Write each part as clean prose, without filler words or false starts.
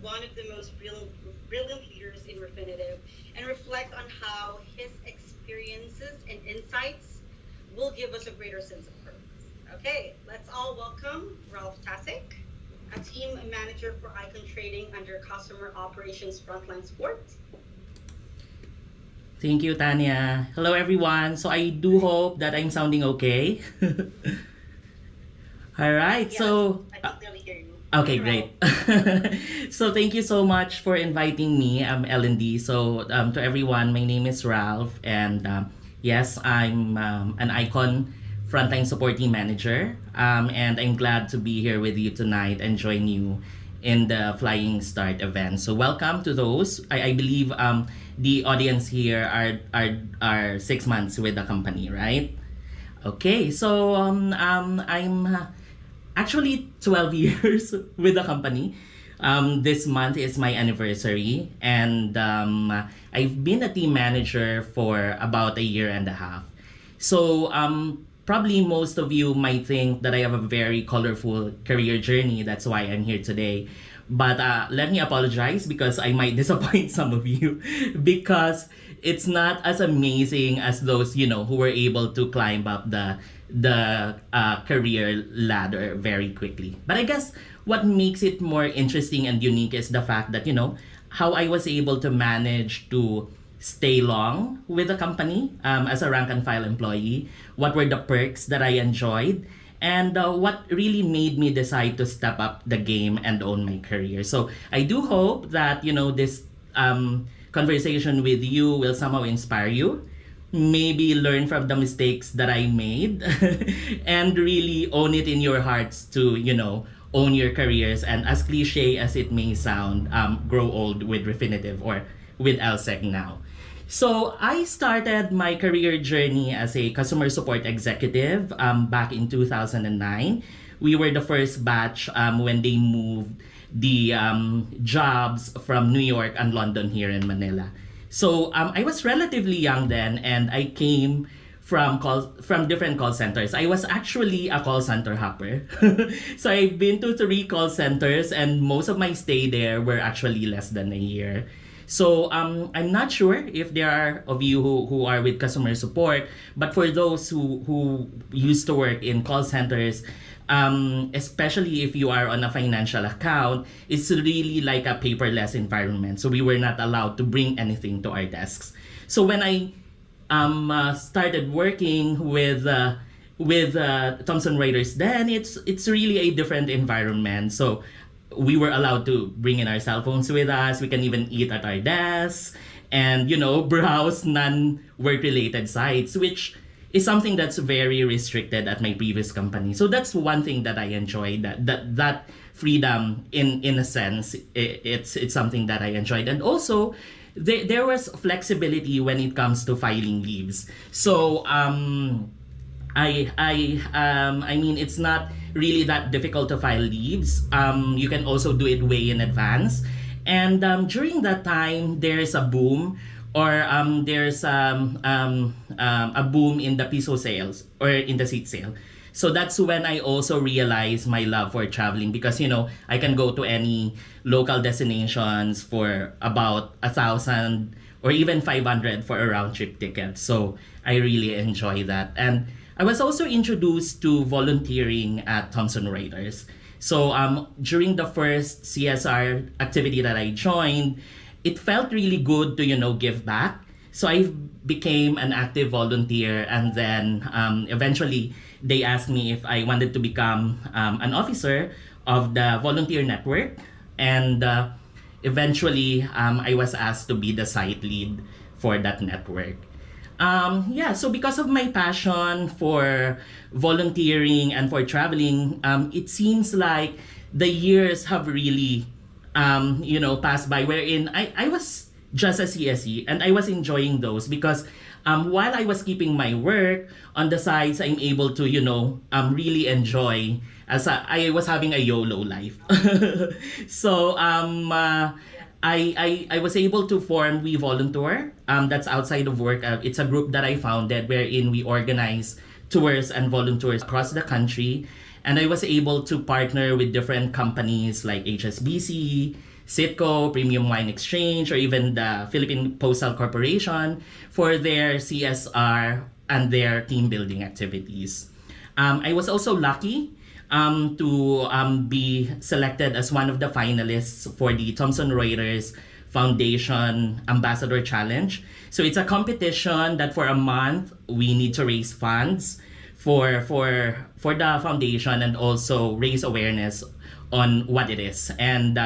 one of the most brilliant leaders in Refinitiv and reflect on how his experiences and insights will give us a greater sense of purpose. Okay, let's all welcome Ralph Tasik, a team manager for Icon Trading under Customer Operations Frontline Support. Thank you, Tanya. Hello, everyone. So I do hope that I'm sounding okay. All right. Yes, So, I can clearly hear you. okay, Hi, great. Ralph. So thank you so much for inviting me. I'm L&D. So to everyone, my name is Ralph, and yes, I'm an Icon frontline support team manager, and I'm glad to be here with you tonight and join you in the Flying Start event. So welcome to those. I believe the audience here are 6 months with the company, right? Okay, so I'm actually 12 years with the company. This month is my anniversary, and I've been a team manager for about a year and a half. So probably most of you might think that I have a very colorful career journey. That's why I'm here today. But let me apologize because I might disappoint some of you because it's not as amazing as those who were able to climb up the career ladder very quickly. But I guess what makes it more interesting and unique is the fact that how I was able to manage to stay long with the company as a rank and file employee. What were the perks that I enjoyed? And what really made me decide to step up the game and own my career. So I do hope that this conversation with you will somehow inspire you, maybe learn from the mistakes that I made, and really own it in your hearts to own your careers, and as cliche as it may sound, grow old with Refinitiv or with LSEC now. So I started my career journey as a customer support executive back in 2009. We were the first batch when they moved the jobs from New York and London here in Manila. So I was relatively young then, and I came from different call centers. I was actually a call center hopper. So I've been to 3 call centers, and most of my stay there were actually less than a year. So I'm not sure if there are of you who are with customer support, but for those who used to work in call centers, especially if you are on a financial account, it's really like a paperless environment. So we were not allowed to bring anything to our desks. So when I started working with Thomson Reuters, then it's really a different environment. So we were allowed to bring in our cell phones with us. We can even eat at our desks and browse non-work related sites, which is something that's very restricted at my previous company. So that's one thing that I enjoyed, that freedom in a sense. It's something that I enjoyed. And also there was flexibility when it comes to filing leaves. So I mean, it's not really that difficult to file leaves. You can also do it way in advance. And during that time, there's a boom, or there's a boom in the piso sales or in the seat sale. So that's when I also realized my love for traveling, because I can go to any local destinations for about 1,000 or even 500 for a round trip ticket. So I really enjoy that. And I was also introduced to volunteering at Thomson Reuters. So during the first CSR activity that I joined, it felt really good to give back. So I became an active volunteer, and then eventually they asked me if I wanted to become an officer of the volunteer network, and eventually I was asked to be the site lead for that network. Yeah, so because of my passion for volunteering and for traveling, it seems like the years have really, passed by, wherein I was just a CSE and I was enjoying those because while I was keeping my work on the sides, I'm able to, really enjoy I was having a YOLO life. So, I was able to form We Volunteer. That's outside of work. It's a group that I founded wherein we organize tours and volunteers across the country. And I was able to partner with different companies like HSBC, Citco, Premium Wine Exchange, or even the Philippine Postal Corporation for their CSR and their team building activities. I was also lucky to be selected as one of the finalists for the Thomson Reuters Foundation Ambassador Challenge. So it's a competition that for a month we need to raise funds for the foundation and also raise awareness on what it is. And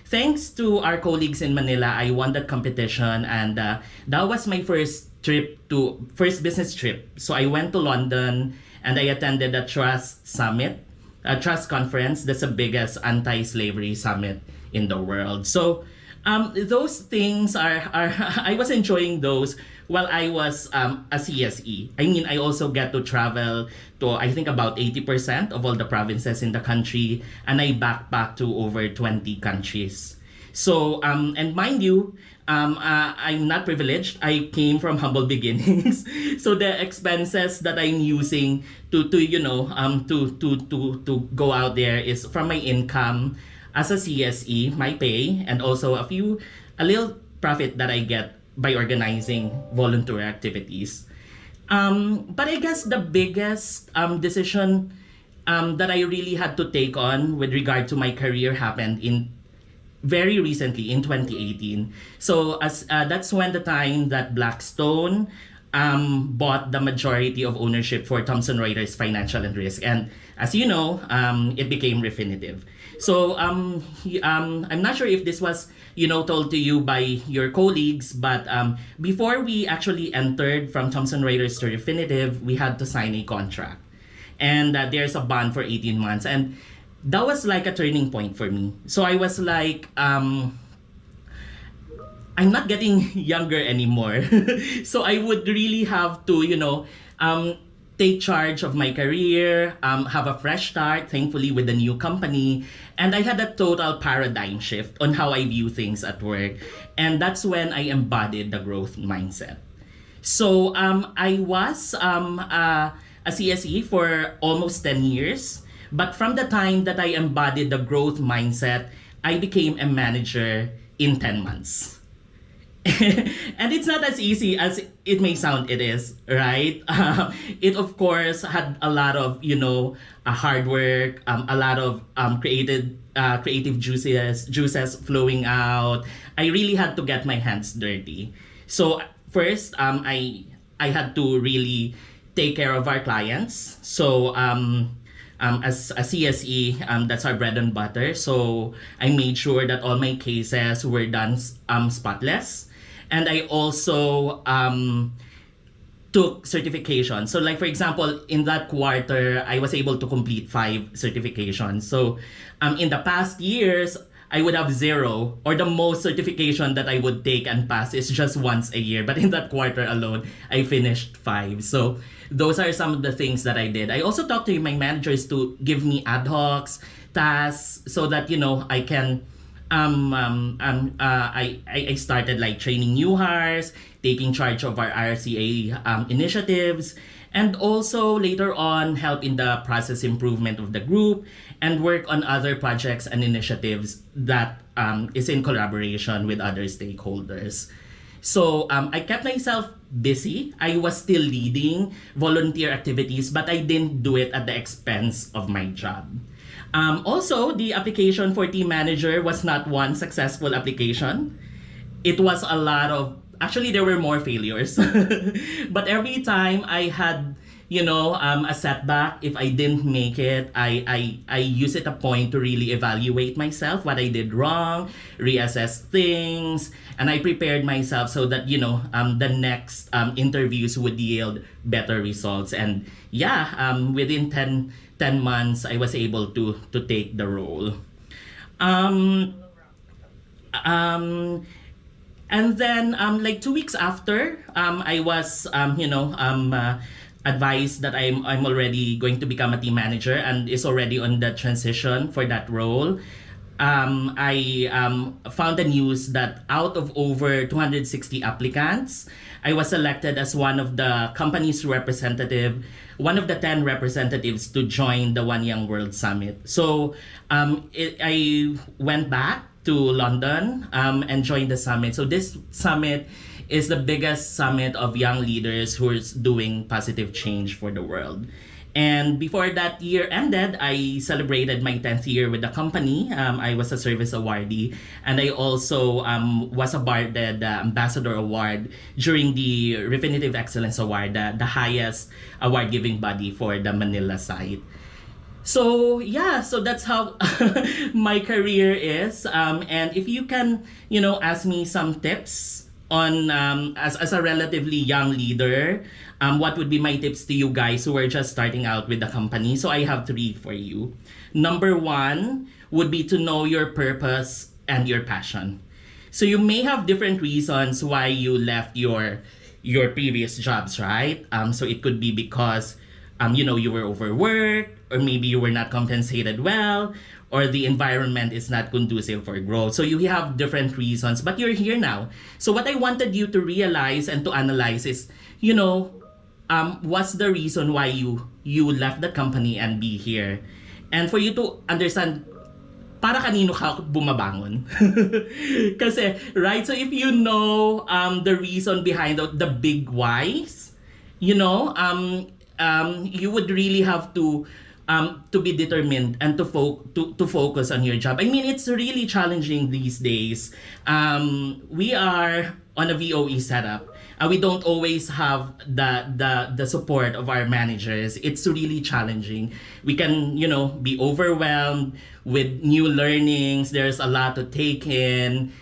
thanks to our colleagues in Manila, I won that competition, and that was my first business trip. So I went to London and I attended a Trust Summit, a Trust Conference. That's the biggest anti-slavery summit in the world. So those things are I was enjoying those while I was a CSE. I mean, I also get to travel to, I think, about 80% of all the provinces in the country, and I backpack to over 20 countries. So, and mind you, I'm not privileged. I came from humble beginnings. So the expenses that I'm using to go out there is from my income as a CSE, my pay, and also a little profit that I get by organizing volunteer activities. But I guess the biggest decision that I really had to take on with regard to my career happened in very recently in 2018. So that's when the time that Blackstone bought the majority of ownership for Thomson Reuters Financial and Risk, and as you know, it became Refinitiv. So I'm not sure if this was told to you by your colleagues, but before we actually entered from Thomson Reuters to Refinitiv, we had to sign a contract, and there's a bond for 18 months, and that was like a turning point for me. So I was like, I'm not getting younger anymore. So I would really have to, take charge of my career, have a fresh start, thankfully with the new company. And I had a total paradigm shift on how I view things at work. And that's when I embodied the growth mindset. So I was a CSE for almost 10 years. But from the time that I embodied the growth mindset, I became a manager in 10 months. And it's not as easy as it may sound, it is, right? It, of course, had a lot of, hard work, a lot of creative juices flowing out. I really had to get my hands dirty. So first, I had to really take care of our clients. So as a CSE, that's our bread and butter. So I made sure that all my cases were done spotless. And I also took certification. So like, for example, in that quarter, I was able to complete 5 certifications. So in the past years, I would have 0, or the most certification that I would take and pass is just once a year. But in that quarter alone, I finished 5. So those are some of the things that I did. I also talked to my managers to give me ad hocs, tasks, so that, I can, I started like training new hires, taking charge of our RCA initiatives, and also later on help in the process improvement of the group and work on other projects and initiatives that is in collaboration with other stakeholders. So I kept myself busy. I was still leading volunteer activities, but I didn't do it at the expense of my job. Also, the application for team manager was not one successful application. It was a lot of, actually there were more failures. But every time I had, a setback, if I didn't make it, I use it a point to really evaluate myself, what I did wrong, reassess things, and I prepared myself so that, the next interviews would yield better results. And yeah, within 10 months, I was able to take the role. And then, like 2 weeks after, I was, advised that I'm already going to become a team manager and is already on the transition for that role. I found the news that out of over 260 applicants, I was selected as one of the company's representative, one of the 10 representatives to join the One Young World Summit. So I went back to London and join the summit. So this summit is the biggest summit of young leaders who are doing positive change for the world. And before that year ended, I celebrated my 10th year with the company. I was a service awardee, and I also was awarded the Ambassador Award during the Refinitiv Excellence Award, the highest award-giving body for the Manila site. So yeah, so that's how my career is. And if you can, ask me some tips on as a relatively young leader, what would be my tips to you guys who are just starting out with the company? So I have three for you. Number one would be to know your purpose and your passion. So you may have different reasons why you left your previous jobs, right? So it could be because you were overworked, or maybe you were not compensated well, or the environment is not conducive for growth. So you have different reasons, but you're here now. So what I wanted you to realize and to analyze is, what's the reason why you left the company and be here? And for you to understand, para kanino ka bumabangon? Kasi, right? So if you know the reason behind the big whys, you would really have to be determined and to focus on your job. I mean, it's really challenging these days. We are on a VOE setup. We don't always have the support of our managers. It's really challenging. We can, be overwhelmed with new learnings. There's a lot to take in.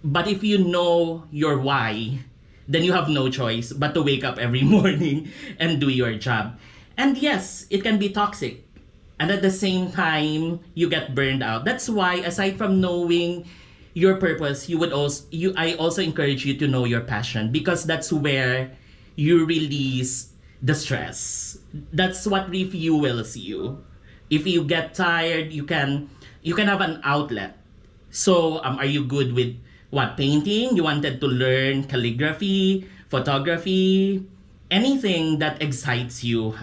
But if you know your why, then you have no choice but to wake up every morning and do your job. And yes, it can be toxic. And at the same time, you get burned out. That's why, aside from knowing your purpose, I also encourage you to know your passion, because that's where you release the stress. That's what refuels you. If you get tired, you can have an outlet. So, are you good with painting? You wanted to learn calligraphy, photography, anything that excites you.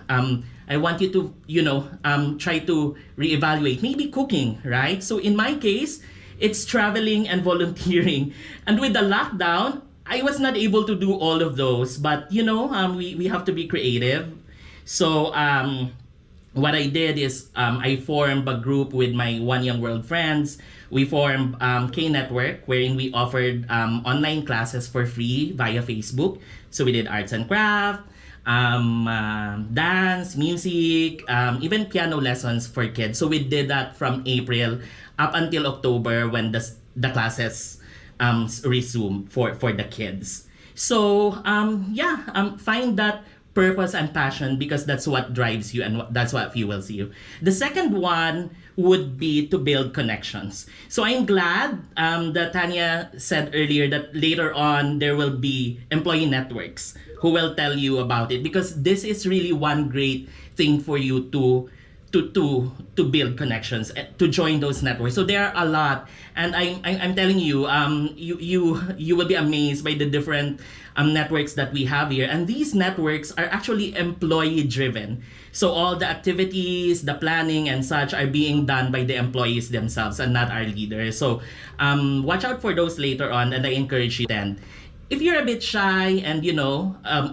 I want you to, try to reevaluate. Maybe cooking, right? So in my case, it's traveling and volunteering. And with the lockdown, I was not able to do all of those. But, we have to be creative. So what I did is I formed a group with my One Young World friends. We formed K Network, wherein we offered online classes for free via Facebook. So we did arts and craft, dance, music, even piano lessons for kids. So we did that from April up until October, when the classes resume for the kids. So find that purpose and passion, because that's what drives you and that's what fuels you. The second one would be to build connections. So I'm glad that Tanya said earlier that later on there will be employee networks who will tell you about it, because this is really one great thing for you to build connections, to join those networks. So there are a lot, and I'm telling you, you will be amazed by the different networks that we have here. And these networks are actually employee driven. So all the activities, the planning and such are being done by the employees themselves and not our leaders. So watch out for those later on, and I encourage you then. If you're a bit shy and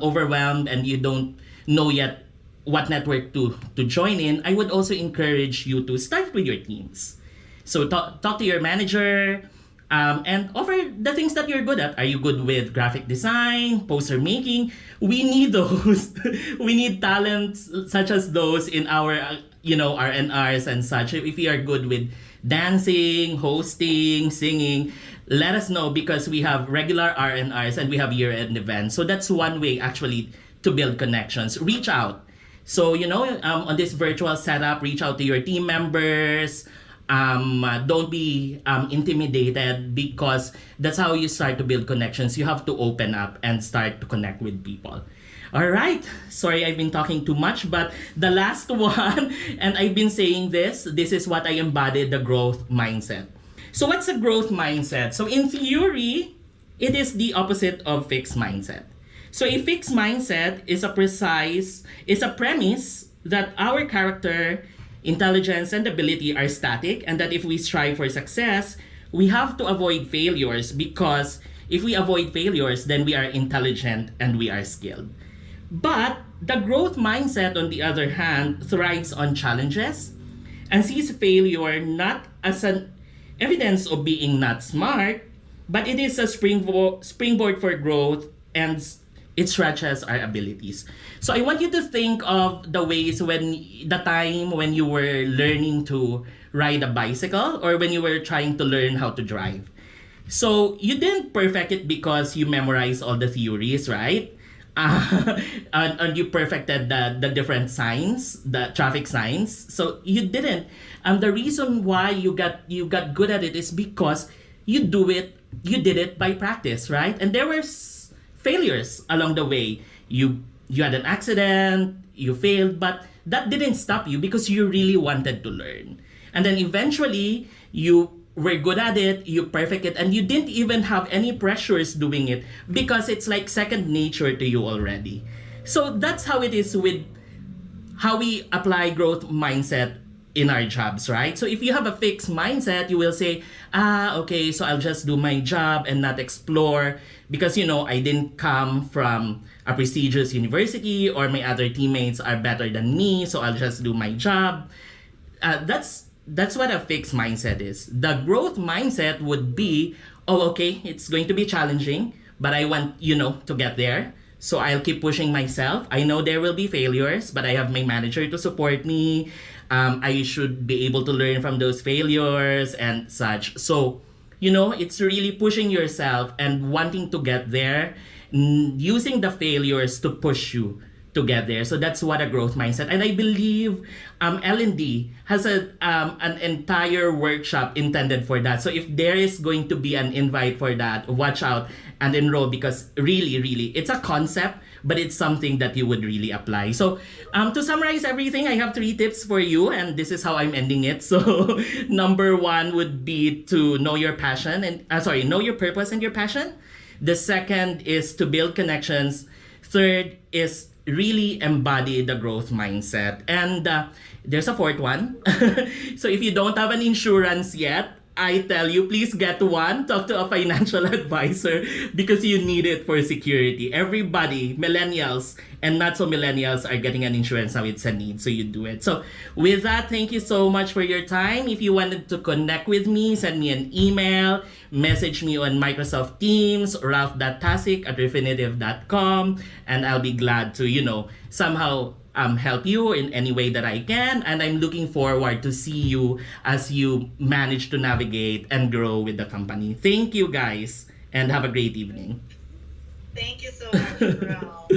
overwhelmed and you don't know yet what network to join in, I would also encourage you to start with your teams. So talk to your manager, and offer the things that you're good at. Are you good with graphic design, poster making? We need those. We need talents such as those in our RNRs and such. If you are good with dancing, hosting, singing, let us know, because we have regular RNRs and we have year-end events. So that's one way actually to build connections. Reach out. So, on this virtual setup, reach out to your team members. Don't be intimidated, because that's how you start to build connections. You have to open up and start to connect with people. All right. Sorry, I've been talking too much, but the last one, and I've been saying this is what I embodied, the growth mindset. So what's a growth mindset? So in theory, it is the opposite of fixed mindset. So a fixed mindset is a premise that our character, intelligence, and ability are static, and that if we strive for success, we have to avoid failures because if we avoid failures, then we are intelligent and we are skilled. But the growth mindset, on the other hand, thrives on challenges and sees failure not as an evidence of being not smart, but it is a springboard for growth, and it stretches our abilities. So I want you to think of the ways when the time when you were learning to ride a bicycle or when you were trying to learn how to drive. So you didn't perfect it because you memorized all the theories, right? And you perfected the different signs, the traffic signs. So you didn't. The reason why you got good at it is because you did it by practice, right? And there were failures along the way. You had an accident, you failed, but that didn't stop you because you really wanted to learn. And then eventually you were good at it, you perfect it, and you didn't even have any pressures doing it because it's like second nature to you already. So that's how it is with how we apply growth mindset in our jobs, right? So if you have a fixed mindset, you will say, okay, so I'll just do my job and not explore because, I didn't come from a prestigious university or my other teammates are better than me, so I'll just do my job. That's what a fixed mindset is. The growth mindset would be, okay, it's going to be challenging, but I want, to get there. So I'll keep pushing myself. I know there will be failures, but I have my manager to support me. I should be able to learn from those failures and such. So, it's really pushing yourself and wanting to get there, using the failures to push you to get there. So that's what a growth mindset. And I believe L&D has an entire workshop intended for that. So if there is going to be an invite for that, watch out and enroll because really, really, it's a concept, but it's something that you would really apply. So to summarize everything, I have 3 tips for you, and this is how I'm ending it. So number 1 would be to know your passion and know your purpose and your passion. The second is to build connections. Third is really embody the growth mindset. And there's a 4th one. So if you don't have an insurance yet, I tell you, please get one. Talk to a financial advisor because you need it for security. Everybody, millennials and not so millennials, are getting an insurance now. It's a need, so you do it. So with that, thank you so much for your time. If you wanted to connect with me, send me an email, message me on Microsoft Teams, ralph.tasik@refinitiv.com, and I'll be glad to, somehow help you in any way that I can. And I'm looking forward to see you as you manage to navigate and grow with the company. Thank you guys and have a great evening. Thank you so much, Ralph.